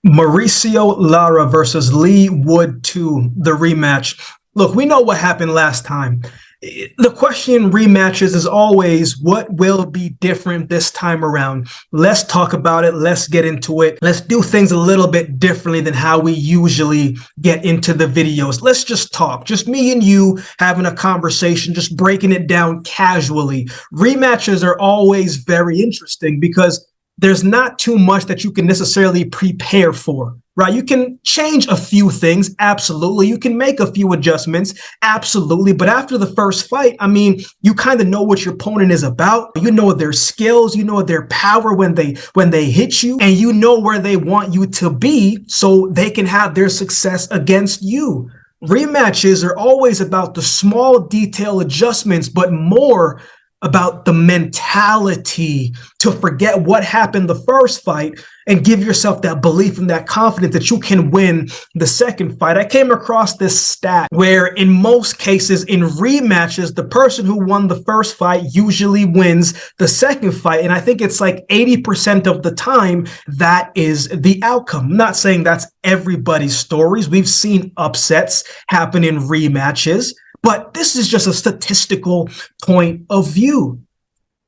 Mauricio Lara versus Leigh Wood 2, the rematch. Look, we know what happened last time. The question in rematches is always what will be different this time around. Let's talk about it. Let's get into it. Let's do things a little bit differently than how we usually get into the videos. Let's just talk. Just me and you having a conversation, just breaking it down casually. Rematches are always very interesting because there's not too much that you can necessarily prepare for, right? You can change a few things, absolutely. You can make a few adjustments, absolutely. But after the first fight, I mean, you kind of know what your opponent is about. You know their skills, you know their power when they hit you, and you know where they want you to be so they can have their success against you. Rematches are always about the small detail adjustments, but more about the mentality to forget what happened the first fight and give yourself that belief and that confidence that you can win the second fight. I came across this stat where in most cases in rematches, the person who won the first fight usually wins the second fight. And I think it's like 80% of the time that is the outcome. I'm not saying that's everybody's stories. We've seen upsets happen in rematches. But this is just a statistical point of view.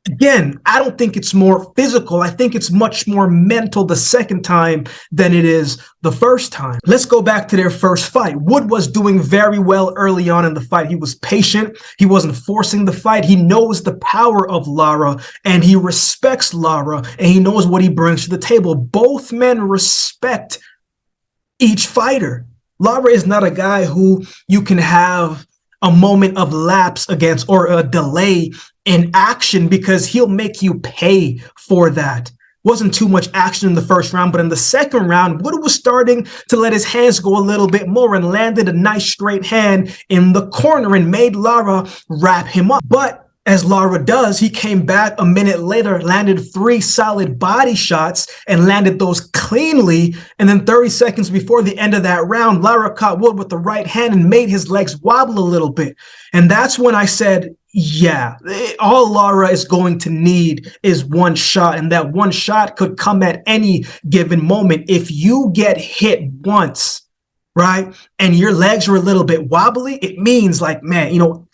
Again, I don't think it's more physical. I think it's much more mental the second time than it is the first time. Let's go back to their first fight. Wood was doing very well early on in the fight. He was patient. He wasn't forcing the fight. He knows the power of Lara and he respects Lara and he knows what he brings to the table. Both men respect each fighter. Lara is not a guy who you can have a moment of lapse against or a delay in action because he'll make you pay for that. Wasn't too much action in the first round, but in the second round, Wood was starting to let his hands go a little bit more and landed a nice straight hand in the corner and made Lara wrap him up. But as Lara does, he came back a minute later, landed 3 solid body shots and landed those cleanly. And then 30 seconds before the end of that round, Lara caught Wood with the right hand and made his legs wobble a little bit. And that's when I said, yeah, all Lara is going to need is one shot. And that one shot could come at any given moment. If you get hit once, right, and your legs are a little bit wobbly, it means like, man,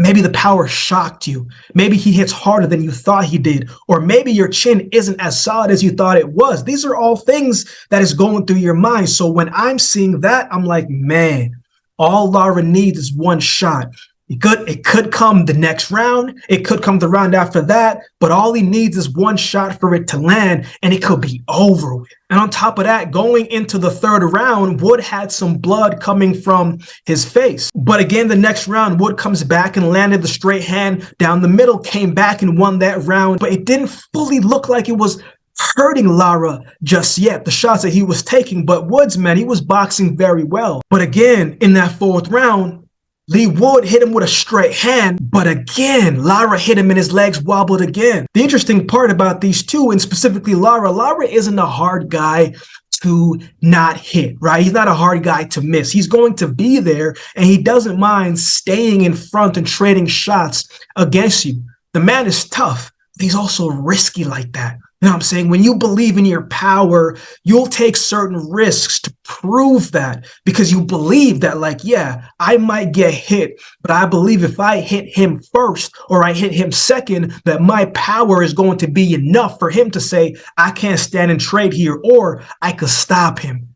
maybe the power shocked you. Maybe he hits harder than you thought he did. Or maybe your chin isn't as solid as you thought it was. These are all things that is going through your mind. So when I'm seeing that, I'm like, man, all Lara needs is one shot. It could come the next round. It could come the round after that. But all he needs is one shot for it to land, and it could be over with. And on top of that, going into the third round, Wood had some blood coming from his face. But again, the next round, Wood comes back and landed the straight hand down the middle, came back and won that round. But it didn't fully look like it was hurting Lara just yet, the shots that he was taking. But Wood's, man, he was boxing very well. But again, in that fourth round, Leigh Wood hit him with a straight hand, but again, Lara hit him and his legs wobbled again. The interesting part about these two, and specifically Lara isn't a hard guy to not hit, right? He's not a hard guy to miss. He's going to be there, and he doesn't mind staying in front and trading shots against you. The man is tough, but he's also risky like that. You know what I'm saying? When you believe in your power, you'll take certain risks to prove that because you believe that, like, yeah, I might get hit, but I believe if I hit him first or I hit him second, that my power is going to be enough for him to say, I can't stand and trade here, or I could stop him.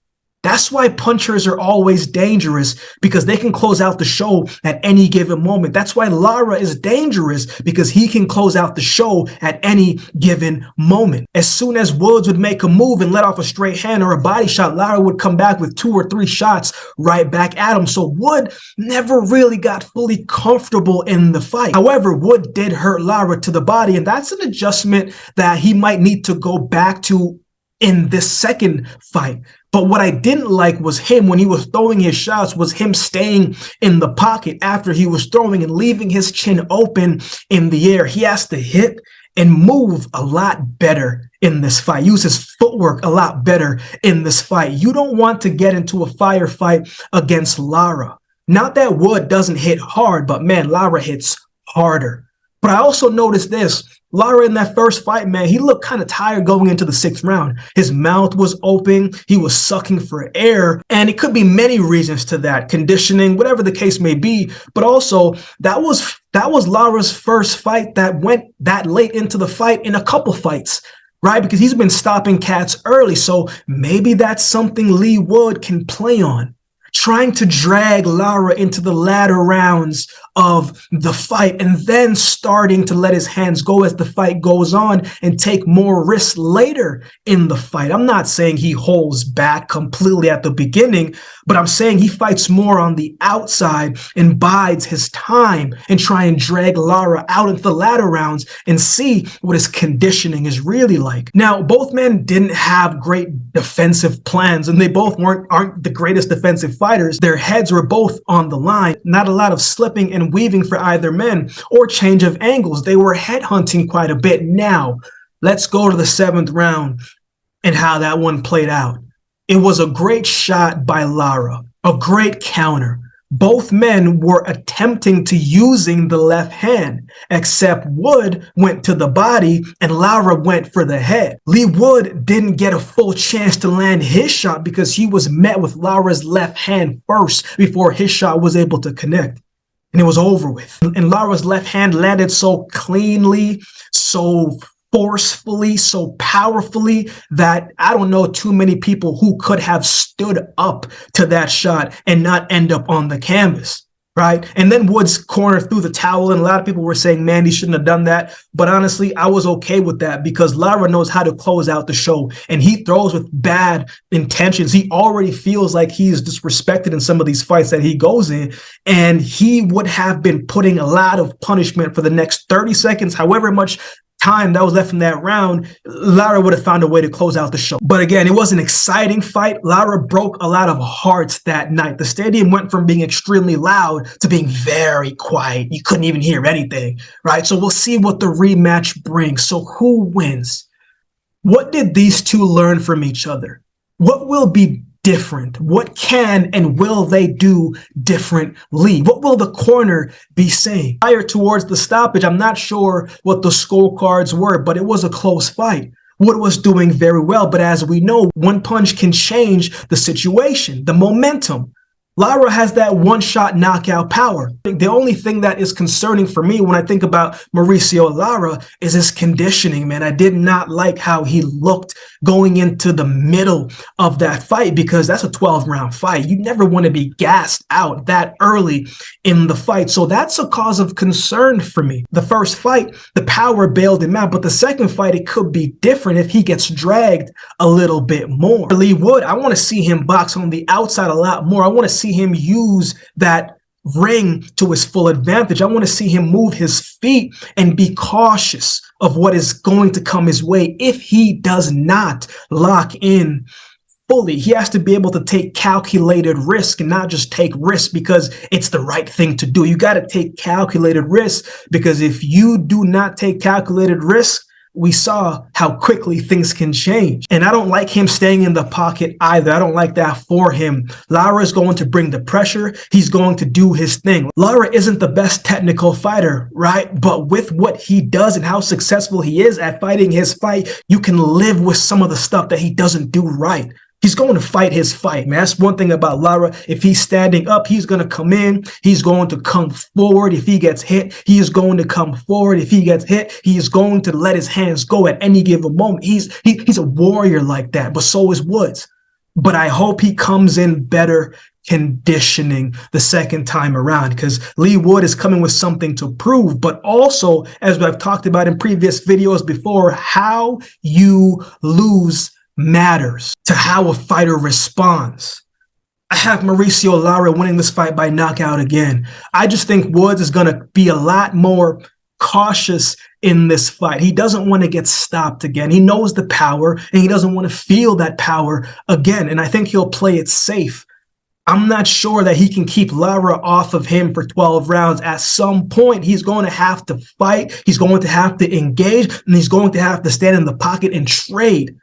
That's why punchers are always dangerous, because they can close out the show at any given moment. That's why Lara is dangerous, because he can close out the show at any given moment. As soon as Woods would make a move and let off a straight hand or a body shot, Lara would come back with 2 or 3 shots right back at him. So Wood never really got fully comfortable in the fight. However, Wood did hurt Lara to the body, and that's an adjustment that he might need to go back to in this second fight. But what I didn't like was him, when he was throwing his shots, was him staying in the pocket after he was throwing and leaving his chin open in the air. He has to hit and move a lot better in this fight. Use his footwork a lot better in this fight. You don't want to get into a firefight against Lara. Not that Wood doesn't hit hard, but man, Lara hits harder. But I also noticed this. Lara in that first fight, man, he looked kind of tired going into the 6th round. His mouth was open. He was sucking for air. And it could be many reasons to that, conditioning, whatever the case may be. But also, that was Lara's first fight that went that late into the fight in a couple fights, right? Because he's been stopping cats early. So maybe that's something Leigh Wood can play on. Trying to drag Lara into the latter rounds of the fight and then starting to let his hands go as the fight goes on and take more risks later in the fight. I'm not saying he holds back completely at the beginning, but I'm saying he fights more on the outside and bides his time and try and drag Lara out into the latter rounds and see what his conditioning is really like. Now, both men didn't have great defensive plans, and they both aren't the greatest defensive fighters. Their heads were both on the line. Not a lot of slipping and weaving for either men or change of angles. They were headhunting quite a bit. Now, let's go to the 7th round and how that one played out. It was a great shot by Lara, a great counter. Both men were attempting to using the left hand, except Wood went to the body and Lara went for the head. Leigh Wood didn't get a full chance to land his shot because he was met with Lara's left hand first before his shot was able to connect. And it was over with. And Lara's left hand landed so cleanly, so forcefully, so powerfully that I don't know too many people who could have stood up to that shot and not end up on the canvas, right? And then Wood's corner threw the towel, and a lot of people were saying, man, he shouldn't have done that. But honestly, I was okay with that because Lara knows how to close out the show, and he throws with bad intentions. He already feels like he is disrespected in some of these fights that he goes in, and he would have been putting a lot of punishment for the next 30 seconds, however much time that was left in that round. Lara would have found a way to close out the show. But again, it was an exciting fight. Lara broke a lot of hearts that night. The stadium went from being extremely loud to being very quiet. You couldn't even hear anything, right? So we'll see what the rematch brings. So who wins? What did these two learn from each other? What will be different? What can and will they do differently? What will the corner be saying? Prior towards the stoppage, I'm not sure what the scorecards were, but it was a close fight. Wood was doing very well, but as we know, one punch can change the situation, the momentum. Lara has that one-shot knockout power. The only thing that is concerning for me when I think about Mauricio Lara is his conditioning, man. I did not like how he looked going into the middle of that fight because that's a 12-round fight. You never want to be gassed out that early in the fight. So that's a cause of concern for me. The first fight, the power bailed him out, but the second fight, it could be different if he gets dragged a little bit more. Leigh Wood, I want to see him box on the outside a lot more. I want to see him use that ring to his full advantage. I want to see him move his feet and be cautious of what is going to come his way if he does not lock in fully. He has to be able to take calculated risk and not just take risk because it's the right thing to do. You got to take calculated risk because if you do not take calculated risk, we saw how quickly things can change. And I don't like him staying in the pocket either. I don't like that for him. Lara is going to bring the pressure. He's going to do his thing. Lara isn't the best technical fighter, right? But with what he does and how successful he is at fighting his fight, you can live with some of the stuff that he doesn't do right. He's going to fight his fight, man. That's one thing about Lara. If he's standing up, he's going to come in. He's going to come forward. If he gets hit, he is going to come forward. If he gets hit, he is going to let his hands go at any given moment. He's a warrior like that, but so is Woods. But I hope he comes in better conditioning the second time around because Leigh Wood is coming with something to prove, but also, as I've talked about in previous videos before, how you lose matters to how a fighter responds. I have Mauricio Lara winning this fight by knockout again. I just think Woods is going to be a lot more cautious in this fight. He doesn't want to get stopped again. He knows the power and he doesn't want to feel that power again. And I think he'll play it safe. I'm not sure that he can keep Lara off of him for 12 rounds. At some point, he's going to have to fight. He's going to have to engage and he's going to have to stand in the pocket and trade.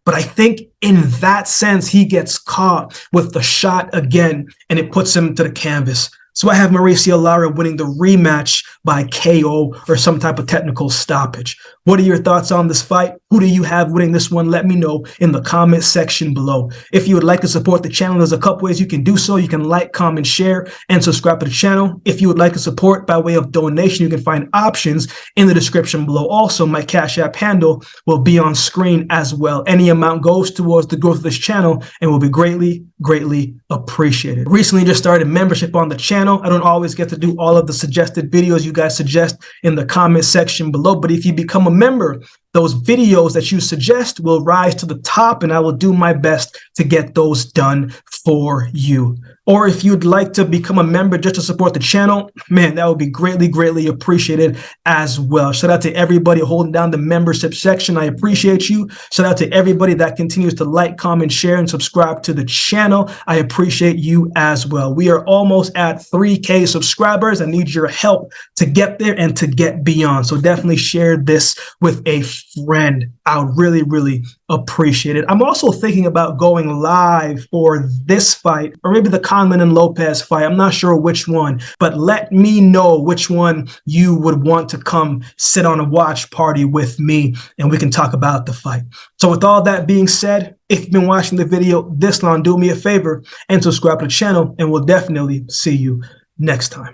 But I think in that sense, he gets caught with the shot again, and it puts him to the canvas. So I have Mauricio Lara winning the rematch by KO or some type of technical stoppage. What are your thoughts on this fight? Who do you have winning this one? Let me know in the comment section below. If you would like to support the channel, there's a couple ways you can do so. You can like, comment, share, and subscribe to the channel. If you would like to support by way of donation, you can find options in the description below. Also, my Cash App handle will be on screen as well. Any amount goes towards the growth of this channel and will be greatly appreciated. Recently just started membership on the channel. I don't always get to do all of the suggested videos you guys suggest in the comment section below, but if you become a member, those videos that you suggest will rise to the top, and I will do my best to get those done for you. Or if you'd like to become a member just to support the channel, man, that would be greatly appreciated as well. Shout out to everybody holding down the membership section. I appreciate you. Shout out to everybody that continues to like, comment, share, and subscribe to the channel. I appreciate you as well. We are almost at 3K subscribers. I need your help to get there and to get beyond. So definitely share this with a friend. I would really appreciate it. I'm also thinking about going live for this fight, or maybe the Conlon and Lopez fight. I'm not sure which one, but let me know which one you would want to come sit on a watch party with me, and we can talk about the fight. So with all that being said, if you've been watching the video this long, do me a favor and subscribe to the channel, and we'll definitely see you next time.